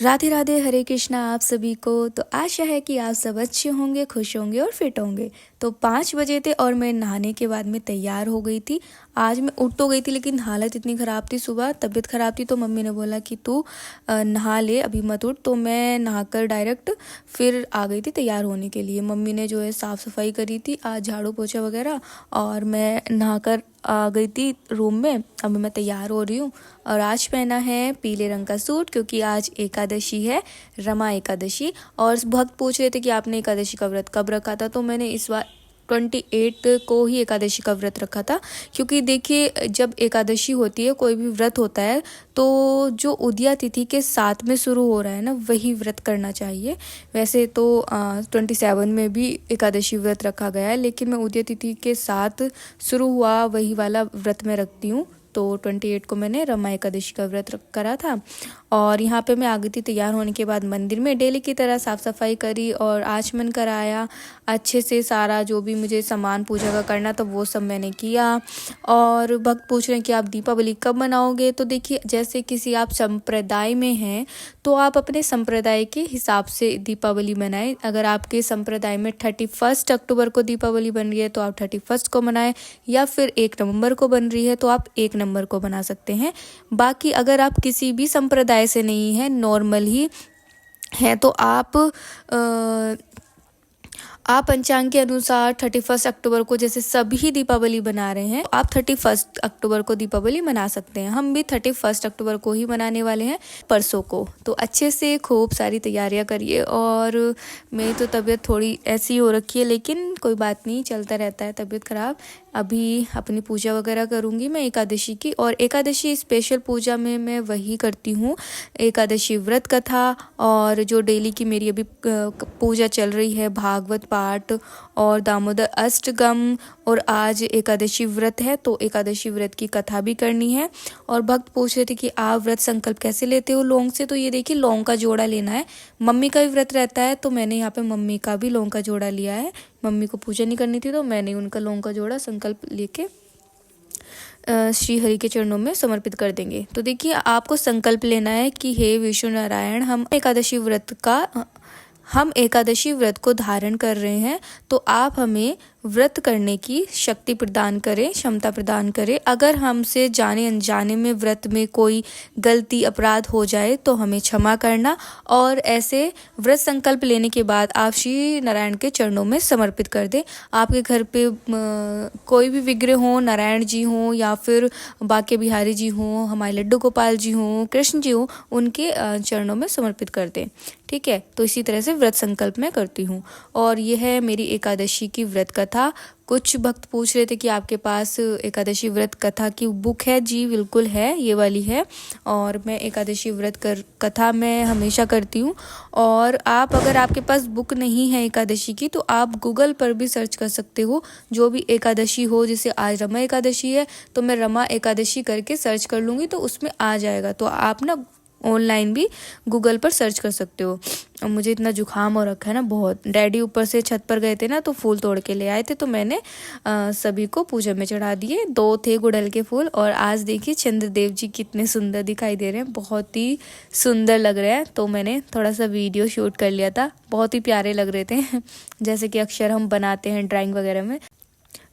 राधे राधे, हरे कृष्णा आप सभी को। तो आशा है कि आप सब अच्छे होंगे, खुश होंगे और फिट होंगे। तो 5 बजे थे और मैं नहाने के बाद में तैयार हो गई थी। आज मैं उठ तो गई थी लेकिन हालत इतनी ख़राब थी, सुबह तबीयत ख़राब थी, तो मम्मी ने बोला कि तू नहा ले, अभी मत उठ। तो मैं नहाकर डायरेक्ट फिर आ गई थी तैयार होने के लिए। मम्मी ने जो है साफ़ सफाई करी थी आज, झाड़ू पोछा वगैरह, और मैं नहाकर आ गई थी रूम में। अब मैं तैयार हो रही हूँ और आज पहना है पीले रंग का सूट क्योंकि आज एकादशी है, रमा एकादशी। और भक्त पूछ रहे थे कि आपने एकादशी का व्रत कब रखा था, तो मैंने इस बार 28 को ही एकादशी का व्रत रखा था। क्योंकि देखिए, जब एकादशी होती है, कोई भी व्रत होता है, तो जो उदया तिथि के साथ में शुरू हो रहा है ना, वही व्रत करना चाहिए। वैसे तो 27 में भी एकादशी व्रत रखा गया है, लेकिन मैं उदया तिथि के साथ शुरू हुआ वही वाला व्रत मैं रखती हूँ। तो 28 को मैंने रमा एकादशी का व्रत करा था। और यहाँ पे मैं आ गई थी तैयार होने के बाद मंदिर में। डेली की तरह साफ़ सफाई करी और आचमन कराया अच्छे से। सारा जो भी मुझे सामान पूजा का करना था वो सब मैंने किया। और भक्त पूछ रहे हैं कि आप दीपावली कब मनाओगे। तो देखिए, जैसे किसी आप संप्रदाय में हैं तो आप अपने संप्रदाय के हिसाब से दीपावली मनाएं। अगर आपके संप्रदाय में 31 अक्टूबर को दीपावली बन रही है तो आप 31 को मनाएं, या फिर 1 नवंबर को बन रही है तो आप 1 नवंबर को बना सकते हैं। बाकी अगर आप किसी भी संप्रदाय से नहीं है, नॉर्मल ही है, तो आप पंचांग के अनुसार 31 अक्टूबर को, जैसे सभी दीपावली मना रहे हैं, आप 31 अक्टूबर को दीपावली मना सकते हैं। हम भी 31 अक्टूबर को ही मनाने वाले हैं, परसों को। तो अच्छे से खूब सारी तैयारियां करिए। और मेरी तो तबीयत थोड़ी ऐसी हो रखी है, लेकिन कोई बात नहीं, चलता रहता है तबीयत खराब। अभी अपनी पूजा वगैरह करूँगी मैं एकादशी की। और एकादशी स्पेशल पूजा में मैं वही करती हूँ, एकादशी व्रत कथा, और जो डेली की मेरी अभी पूजा चल रही है, भागवत पाठ और दामोदर अष्टकम। और आज एकादशी व्रत है तो एकादशी व्रत की कथा भी करनी है। और भक्त पूछ रहे थे कि आप व्रत संकल्प कैसे लेते हो लौंग से। तो ये देखिए, लौंग का जोड़ा लेना है। मम्मी का भी व्रत रहता है तो मैंने यहाँ पे मम्मी का भी लौंग का जोड़ा लिया है। मम्मी को पूजा नहीं करनी थी तो मैंने उनका लौंग का जोड़ा संकल्प लेके श्री हरि के चरणों में समर्पित कर देंगे। तो देखिए, आपको संकल्प लेना है कि हे विष्णु नारायण, हम एकादशी व्रत को धारण कर रहे हैं, तो आप हमें व्रत करने की शक्ति प्रदान करें, क्षमता प्रदान करें। अगर हमसे जाने अनजाने में व्रत में कोई गलती अपराध हो जाए तो हमें क्षमा करना। और ऐसे व्रत संकल्प लेने के बाद आप श्री नारायण के चरणों में समर्पित कर दें। आपके घर पे कोई भी विग्रह हो, नारायण जी हों या फिर बाके बिहारी जी हों, हमारे लड्डू गोपाल जी हों, कृष्ण जी हों, उनके चरणों में समर्पित कर दें। ठीक है, तो इसी तरह से व्रत संकल्प मैं करती हूँ। और यह है मेरी एकादशी की व्रत कथा। कुछ भक्त पूछ रहे थे कि आपके पास एकादशी व्रत कथा की बुक है। जी बिल्कुल है, ये वाली है। और मैं एकादशी व्रत कथा मैं हमेशा करती हूँ। और आप, अगर आपके पास बुक नहीं है एकादशी की, तो आप गूगल पर भी सर्च कर सकते हो। जो भी एकादशी हो, जैसे आज रमा एकादशी है तो मैं रमा एकादशी करके सर्च कर लूँगी तो उसमें आ जाएगा। तो आप ना ऑनलाइन भी गूगल पर सर्च कर सकते हो। मुझे इतना जुकाम हो रखा है ना बहुत। डैडी ऊपर से छत पर गए थे ना, तो फूल तोड़ के ले आए थे, तो मैंने सभी को पूजा में चढ़ा दिए। 2 थे गुड़हल के फूल। और आज देखिए चंद्रदेव जी कितने सुंदर दिखाई दे रहे हैं, बहुत ही सुंदर लग रहे हैं। तो मैंने थोड़ा सा वीडियो शूट कर लिया था, बहुत ही प्यारे लग रहे थे जैसे कि अक्षर हम बनाते हैं ड्राइंग वगैरह में,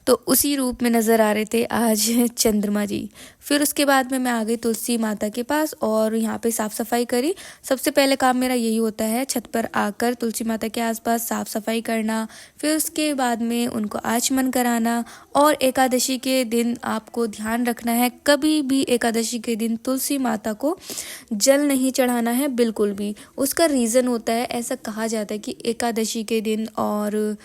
तो उसी रूप में नज़र आ रहे थे आज चंद्रमा जी। फिर उसके बाद में मैं आ गई तुलसी माता के पास और यहाँ पे साफ़ सफाई करी। सबसे पहले काम मेरा यही होता है, छत पर आकर तुलसी माता के आसपास साफ़ सफाई करना। फिर उसके बाद में उनको आचमन कराना। और एकादशी के दिन आपको ध्यान रखना है, कभी भी एकादशी के दिन तुलसी माता को जल नहीं चढ़ाना है, बिल्कुल भी। उसका रीज़न होता है, ऐसा कहा जाता है कि एकादशी के दिन और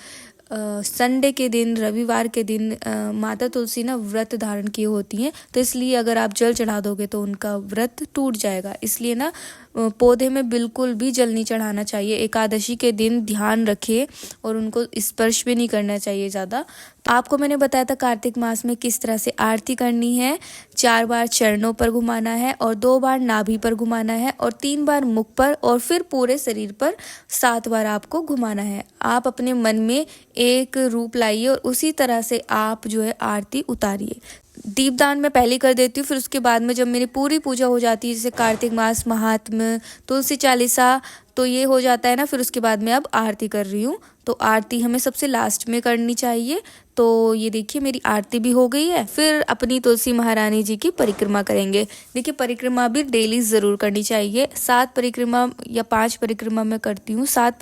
संडे के दिन, रविवार के दिन माता तुलसी ना व्रत धारण किए होती हैं, तो इसलिए अगर आप जल चढ़ा दोगे तो उनका व्रत टूट जाएगा। इसलिए ना पौधे में बिल्कुल भी जल नहीं चढ़ाना चाहिए एकादशी के दिन, ध्यान रखिए। और उनको स्पर्श भी नहीं करना चाहिए ज़्यादा। आपको मैंने बताया था कार्तिक मास में किस तरह से आरती करनी है। 4 बार चरणों पर घुमाना है और 2 बार नाभि पर घुमाना है और 3 बार मुख पर और फिर पूरे शरीर पर 7 बार आपको घुमाना है। आप अपने मन में एक रूप लाइए और उसी तरह से आप जो है आरती उतारिए। दीपदान मैं पहले कर देती हूँ, फिर उसके बाद में जब मेरी पूरी पूजा हो जाती है, जैसे कार्तिक मास महात्म्य, तुलसी चालीसा, तो ये हो जाता है ना, फिर उसके बाद मैं अब आरती कर रही हूँ। तो आरती हमें सबसे लास्ट में करनी चाहिए। तो ये देखिए मेरी आरती भी हो गई है। फिर अपनी तुलसी महारानी जी की परिक्रमा करेंगे। देखिए परिक्रमा भी डेली ज़रूर करनी चाहिए। 7 परिक्रमा या 5 परिक्रमा मैं करती हूँ। 7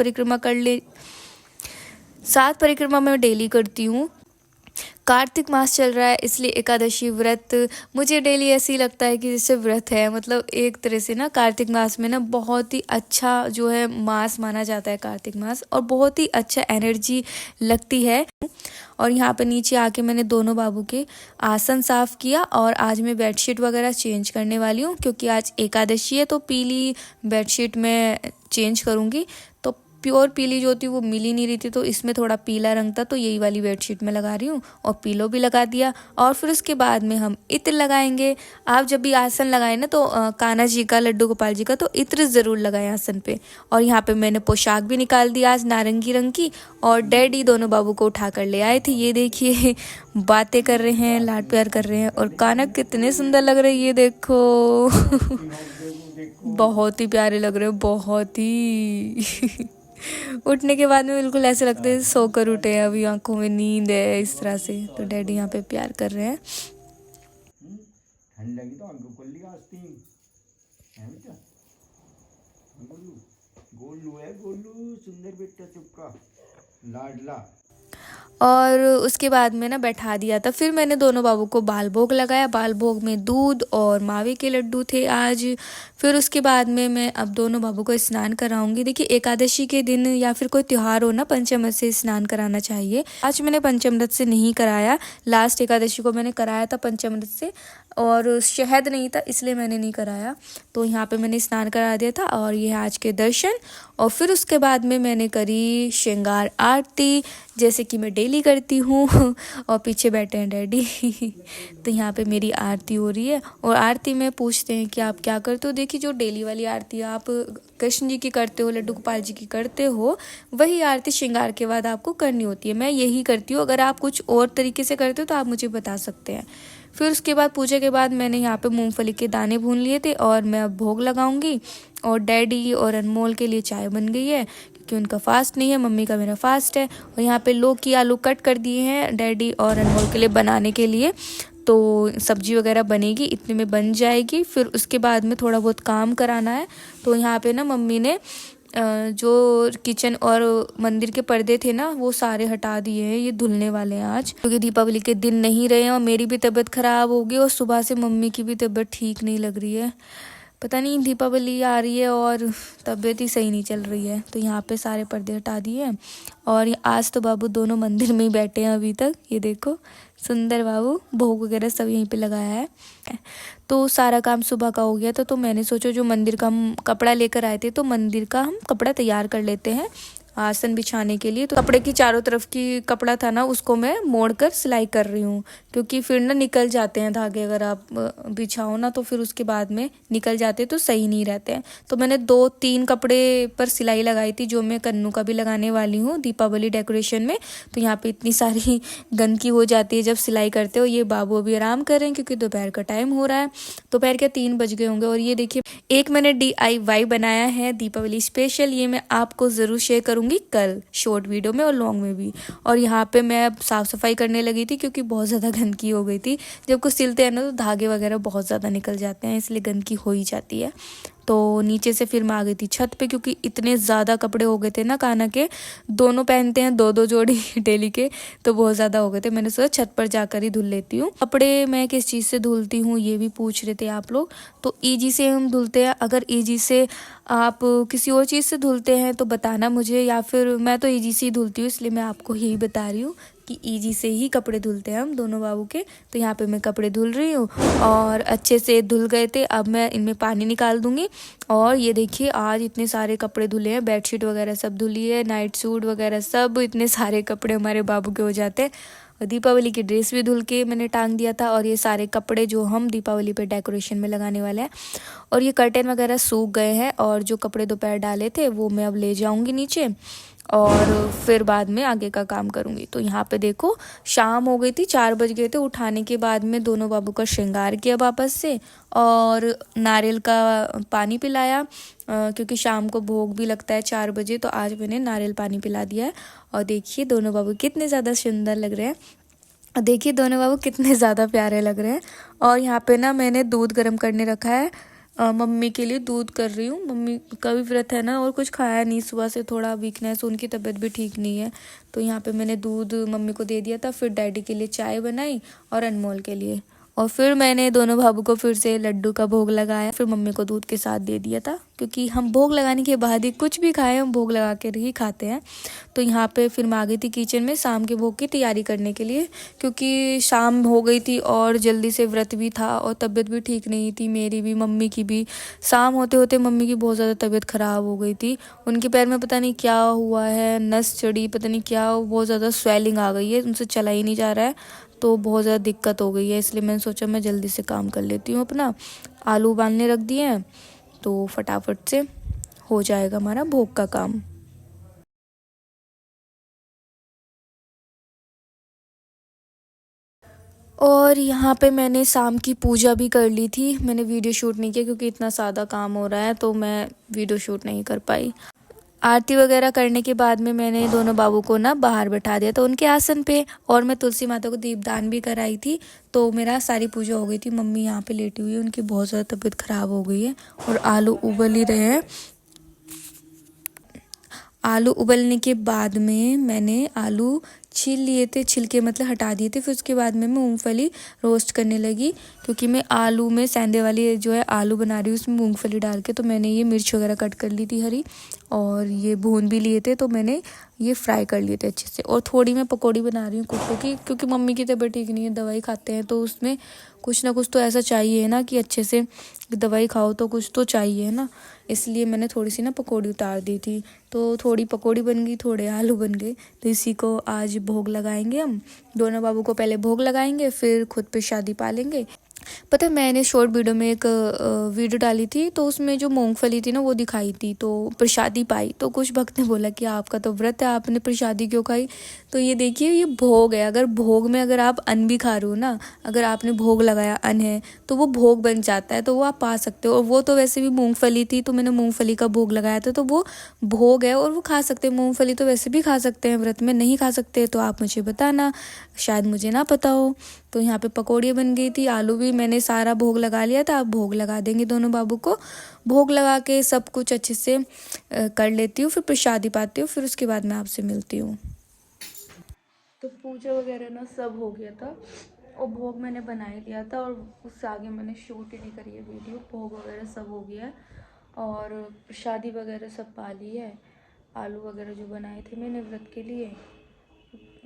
परिक्रमा मैं डेली करती हूँ। कार्तिक मास चल रहा है इसलिए एकादशी व्रत मुझे डेली ऐसे ही लगता है कि जैसे व्रत है। मतलब एक तरह से ना कार्तिक मास में ना बहुत ही अच्छा जो है मास माना जाता है कार्तिक मास, और बहुत ही अच्छा एनर्जी लगती है। और यहाँ पे नीचे आके मैंने दोनों बाबू के आसन साफ किया, और आज मैं बेडशीट वगैरह चेंज करने वाली हूँ क्योंकि आज एकादशी है। तो पीली बेडशीट मैं चेंज करूँगी। तो प्योर पीली जो होती है वो मिल ही नहीं रही थी, तो इसमें थोड़ा पीला रंग था, तो यही वाली बेडशीट में लगा रही हूँ। और पीलो भी लगा दिया। और फिर उसके बाद में हम इत्र लगाएंगे। आप जब भी आसन लगाए ना तो कान्हा जी का, लड्डू गोपाल जी का, तो इत्र ज़रूर लगाएं आसन पे। और यहाँ पे मैंने पोशाक भी निकाल दी आज नारंगी रंग की, और डैडी दोनों बाबू को उठा कर ले आए थे। ये देखिए बातें कर रहे हैं, लाड प्यार कर रहे हैं, और कान्हा कितने सुंदर लग रहे हैं, ये देखो बहुत ही प्यारे लग रहे हो, बहुत ही उठने के बाद में बिल्कुल ऐसे लगते हैं सोकर उठे हैं, अभी आंखों में नींद है, इस तरह से। तो डैडी यहाँ पे प्यार कर रहे हैं। ठंड लगी तो आंखों खोल लिया आस्तीन है बेटा। गोलू है, गोलू सुंदर बेटा चुपका लाडला। और उसके बाद में ना बैठा दिया था। फिर मैंने दोनों बाबू को बाल भोग लगाया। बाल भोग में दूध और मावे के लड्डू थे आज। फिर उसके बाद में मैं अब दोनों बाबू को स्नान कराऊंगी। देखिए एकादशी के दिन या फिर कोई त्यौहार हो ना, पंचामृत से स्नान कराना चाहिए। आज मैंने पंचामृत से नहीं कराया, लास्ट एकादशी को मैंने कराया था पंचामृत से, और शहद नहीं था इसलिए मैंने नहीं कराया। तो यहाँ पे मैंने स्नान करा दिया था। और ये आज के दर्शन। और फिर उसके बाद में मैंने करी श्रृंगार आरती, जैसे कि मैं डेली करती हूँ। और पीछे बैठे हैं डैडी। तो यहाँ पे मेरी आरती हो रही है। और आरती में पूछते हैं कि आप क्या करते हो। देखिए जो डेली वाली आरती आप कृष्ण जी की करते हो, लड्डू गोपाल जी की करते हो, वही आरती श्रृंगार के बाद आपको करनी होती है। मैं यही करती हूँ। अगर आप कुछ और तरीके से करते हो तो आप मुझे बता सकते हैं। फिर उसके बाद पूजा के बाद मैंने यहाँ पे मूंगफली के दाने भून लिए थे, और मैं अब भोग लगाऊंगी। और डैडी और अनमोल के लिए चाय बन गई है क्योंकि उनका फास्ट नहीं है, मम्मी का मेरा फास्ट है। और यहाँ पे लौकी आलू कट कर दिए हैं डैडी और अनमोल के लिए बनाने के लिए। तो सब्जी वगैरह बनेगी, इतने में बन जाएगी। फिर उसके बाद में थोड़ा बहुत काम कराना है। तो यहाँ पे ना मम्मी ने जो किचन और मंदिर के पर्दे थे ना वो सारे हटा दिए हैं। ये धुलने वाले हैं आज, क्योंकि दीपावली के दिन नहीं रहे हैं और मेरी भी तबीयत खराब हो गई, और सुबह से मम्मी की भी तबीयत ठीक नहीं लग रही है। पता नहीं दीपावली आ रही है और तबीयत ही सही नहीं चल रही है। तो यहाँ पे सारे पर्दे हटा दिए हैं। और आज तो बाबू दोनों मंदिर में ही बैठे हैं अभी तक। ये देखो सुंदर बाबू, भोग वगैरह सब यहीं पे लगाया है। तो सारा काम सुबह का हो गया था। तो मैंने सोचा जो मंदिर का हम कपड़ा लेकर आए थे, तो मंदिर का हम कपड़ा तैयार कर लेते हैं आसन बिछाने के लिए। तो कपड़े की चारों तरफ की कपड़ा था ना, उसको मैं मोड़कर सिलाई कर रही हूँ, क्योंकि फिर ना निकल जाते हैं धागे। अगर आप बिछाओ ना तो फिर उसके बाद में निकल जाते तो सही नहीं रहते हैं। तो मैंने 2-3 कपड़े पर सिलाई लगाई थी, जो मैं कन्नू का भी लगाने वाली हूँ दीपावली डेकोरेशन में। तो यहाँ पे इतनी सारी गंदगी हो जाती है जब सिलाई करते हो। ये बाबू अभी आराम कर रहे हैं क्योंकि दोपहर का टाइम हो रहा है। दोपहर के 3 बज गए होंगे। और ये देखिए एक मैंने DIY बनाया है दीपावली स्पेशल। ये मैं आपको ज़रूर शेयर करूँगी कल शॉर्ट वीडियो में और लॉन्ग में भी। और यहाँ पे मैं अब साफ़ सफाई करने लगी थी क्योंकि बहुत ज़्यादा गंदगी हो गई थी। जब कुछ सिलते हैं ना तो धागे वगैरह बहुत ज़्यादा निकल जाते हैं, इसलिए गंदगी हो ही जाती है। तो नीचे से फिर मैं आ गई थी छत पे, क्योंकि इतने ज़्यादा कपड़े हो गए थे ना कान्हा के। दोनों पहनते हैं 2-2 जोड़ी डेली के, तो बहुत ज़्यादा हो गए थे। मैंने सोचा छत पर जाकर ही धुल लेती हूँ। कपड़े मैं किस चीज़ से धुलती हूँ ये भी पूछ रहे थे आप लोग। तो ईजी से हम धुलते हैं। अगर ईजी से आप किसी और चीज़ से धुलते हैं तो बताना मुझे, या फिर मैं तो ईजी से ही धुलती हूँ, इसलिए मैं आपको यही बता रही हूँ कि ईजी से ही कपड़े धुलते हैं हम दोनों बाबू के। तो यहाँ पे मैं कपड़े धुल रही हूँ और अच्छे से धुल गए थे। अब मैं इनमें पानी निकाल दूंगी। और ये देखिए आज इतने सारे कपड़े धुले हैं, बेडशीट वगैरह सब धुली है, नाइट सूट वगैरह सब। इतने सारे कपड़े हमारे बाबू के हो जाते हैं। और दीपावली की ड्रेस भी धुल के मैंने टांग दिया था। और ये सारे कपड़े जो हम दीपावली पे डेकोरेशन में लगाने वाले हैं। और ये कर्टेन वगैरह सूख गए हैं, और जो कपड़े दोपहर डाले थे वो मैं अब ले जाऊंगी नीचे। और फिर बाद में आगे का काम करूँगी। तो यहाँ पे देखो शाम हो गई थी, 4 बज गए थे। उठाने के बाद में दोनों बाबू का श्रृंगार किया वापस से और नारियल का पानी पिलाया, क्योंकि शाम को भोग भी लगता है 4 बजे। तो आज मैंने नारियल पानी पिला दिया है। और देखिए दोनों बाबू कितने ज़्यादा सुंदर लग रहे हैं, और देखिए दोनों बाबू कितने ज़्यादा प्यारे लग रहे हैं। और यहाँ पे ना मैंने दूध गर्म करने रखा है, मम्मी के लिए दूध कर रही हूँ। मम्मी का भी व्रत है ना, और कुछ खाया नहीं, सुबह से थोड़ा वीकनेस, उनकी तबीयत भी ठीक नहीं है। तो यहाँ पे मैंने दूध मम्मी को दे दिया था, फिर डैडी के लिए चाय बनाई और अनमोल के लिए, और फिर मैंने दोनों बाबू को फिर से लड्डू का भोग लगाया, फिर मम्मी को दूध के साथ दे दिया था, क्योंकि हम भोग लगाने के बाद ही कुछ भी खाएं हम भोग लगा कर ही खाते हैं। तो यहाँ पे फिर मैं आ गई थी किचन में शाम के भोग की तैयारी करने के लिए, क्योंकि शाम हो गई थी और जल्दी से व्रत भी था और तबीयत भी ठीक नहीं थी, मेरी भी मम्मी की भी। शाम होते होते मम्मी की बहुत ज़्यादा तबीयत ख़राब हो गई थी, उनके पैर में पता नहीं क्या हुआ है, नस चढ़ी, पता नहीं क्या, बहुत ज़्यादा स्वेलिंग आ गई है, उनसे चला ही नहीं जा रहा है, तो बहुत ज़्यादा दिक्कत हो गई है। इसलिए मैंने सोचा मैं जल्दी से काम कर लेती हूँ अपना। आलू उबालने रख दिए हैं तो फटाफट से हो जाएगा हमारा भोग का काम। और यहाँ पे मैंने शाम की पूजा भी कर ली थी। मैंने वीडियो शूट नहीं किया क्योंकि इतना सादा काम हो रहा है, तो मैं वीडियो शूट नहीं कर पाई। आरती वगैरह करने के बाद में मैंने दोनों बाबू को ना बाहर बैठा दिया था उनके आसन पे, और मैं तुलसी माता को दीपदान भी कराई थी। तो मेरा सारी पूजा हो गई थी। मम्मी यहाँ पे लेटी हुई है, उनकी बहुत ज़्यादा तबीयत ख़राब हो गई है, और आलू उबल ही रहे हैं। आलू उबलने के बाद में मैंने आलू छील लिए थे, छिलके मतलब हटा दिए थे। फिर उसके बाद में मैं मूंगफली रोस्ट करने लगी, क्योंकि मैं आलू में सेंधे वाली जो है आलू बना रही हूँ, उसमें मूंगफली डाल के। तो मैंने ये मिर्च वगैरह कट कर ली थी हरी, और ये भून भी लिए थे, तो मैंने ये फ्राई कर लिए थे अच्छे से। और थोड़ी मैं पकौड़ी बना रही हूँ कुट्टू की, क्योंकि मम्मी की तबीयत ठीक नहीं है, दवाई खाते हैं, तो उसमें कुछ ना कुछ तो ऐसा चाहिए ना कि अच्छे से दवाई खाओ तो कुछ तो चाहिए ना, इसलिए मैंने थोड़ी सी ना पकौड़ी उतार दी थी। तो थोड़ी पकौड़ी बन गई, थोड़े आलू बन गए। तो इसी को आज भोग लगाएंगे हम। दोनों बाबू को पहले भोग लगाएंगे, फिर खुद प्रसादी पालेंगे। पता है मैंने शॉर्ट वीडियो में एक वीडियो डाली थी, तो उसमें जो मूंगफली थी ना वो दिखाई थी, तो प्रसादी पाई। तो कुछ भक्त ने बोला कि आपका तो व्रत है, आपने प्रसादी क्यों खाई? तो ये देखिए ये भोग है। अगर भोग में अगर आप अन्न भी खा रहे हो ना, अगर आपने भोग लगाया अन्न है, तो वो भोग बन जाता है, तो वो आप पा सकते हो। और वो तो वैसे भी मूंगफली थी, तो मैंने मूंगफली का भोग लगाया था, तो वो भोग है और वो खा सकते हैं। मूंगफली तो वैसे भी खा सकते हैं, व्रत में नहीं खा सकते तो आप मुझे बताना, शायद मुझे ना पता हो। तो यहाँ पे पकौड़ी बन गई थी, आलू भी मैंने सारा भोग लगा लिया था। अब भोग लगा देंगे दोनों बाबू को। भोग लगा के सब कुछ अच्छे से कर लेती हूँ, फिर प्रसादी पाती हूँ, फिर उसके बाद मैं आपसे मिलती हूँ। तो पूजा वगैरह ना सब हो गया था, और भोग मैंने बना ही लिया था, और उससे आगे मैंने शूट ही नहीं करी है वीडियो। भोग वगैरह सब हो गया है, और प्रसादी वगैरह सब पा ली है। आलू वगैरह जो बनाए थे मैंने व्रत के लिए।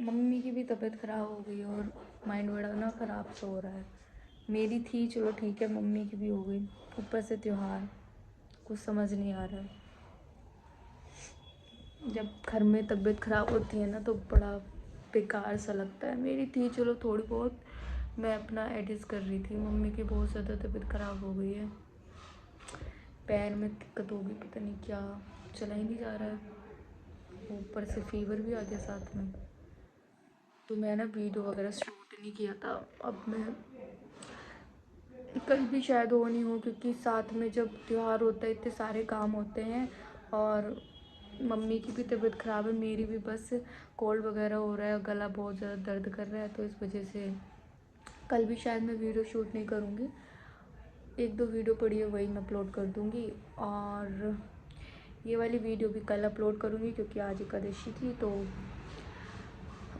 मम्मी की भी तबीयत ख़राब हो गई, और माइंड बड़ा ना ख़राब सा हो रहा है। मेरी थी चलो ठीक है, मम्मी की भी हो गई, ऊपर से त्योहार, कुछ समझ नहीं आ रहा है। जब घर में तबीयत ख़राब होती है ना तो बड़ा बेकार सा लगता है। मेरी थी चलो थोड़ी बहुत, मैं अपना एडजस्ट कर रही थी। मम्मी की बहुत ज़्यादा तबीयत ख़राब हो गई है, पैर में दिक्कत होगी, पता नहीं क्या, चला ही नहीं जा रहा है, ऊपर से फीवर भी आ गया साथ में। तो मैं ना वीडियो वगैरह शूट नहीं किया था। अब मैं कल भी शायद हो नहीं हो, क्योंकि साथ में जब त्यौहार होता है इतने सारे काम होते हैं, और मम्मी की भी तबीयत ख़राब है, मेरी भी बस कोल्ड वगैरह हो रहा है, गला बहुत ज़्यादा दर्द कर रहा है, तो इस वजह से कल भी शायद मैं वीडियो शूट नहीं करूँगी। 1-2 वीडियो पड़ी है वही मैं अपलोड कर दूँगी, और ये वाली वीडियो भी कल अपलोड करूँगी, क्योंकि आज एकादशी थी, तो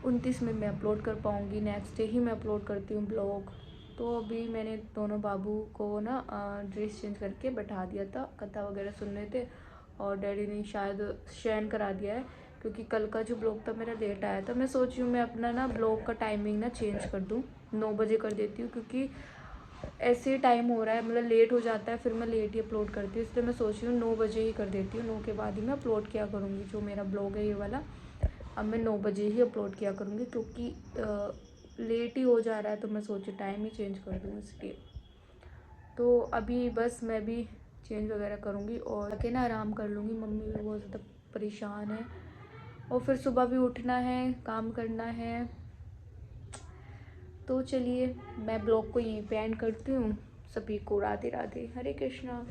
29 में मैं अपलोड कर पाऊँगी। नेक्स्ट डे ही मैं अपलोड करती हूँ ब्लॉग। तो अभी मैंने दोनों बाबू को ना ड्रेस चेंज करके बैठा दिया था, कथा वगैरह सुन रहे थे, और डैडी ने शायद शयन करा दिया है, क्योंकि कल का जो ब्लॉग था मेरा लेट आया था। मैं सोच रही हूँ मैं अपना ना ब्लॉग का टाइमिंग ना चेंज कर दूँ, 9 बजे कर देती हूँ, क्योंकि ऐसे ही टाइम हो रहा है, मतलब लेट हो जाता है, फिर मैं लेट ही अपलोड करती हूँ। इसलिए मैं सोच रही हूँ 9 बजे ही कर देती हूँ, 9 के बाद ही मैं अपलोड किया करूँगी। जो मेरा ब्लॉग है ये वाला, अब मैं 9 बजे ही अपलोड किया करूँगी, क्योंकि लेट ही हो जा रहा है, तो मैं सोची टाइम ही चेंज कर दूँ इसलिए। तो अभी बस मैं भी चेंज वगैरह करूँगी और आके ना आराम कर लूँगी। मम्मी भी बहुत ज़्यादा परेशान है, और फिर सुबह भी उठना है, काम करना है। तो चलिए मैं ब्लॉग को यहीं पे एंड करती हूँ। सभी को राधे राधे, हरे कृष्णा।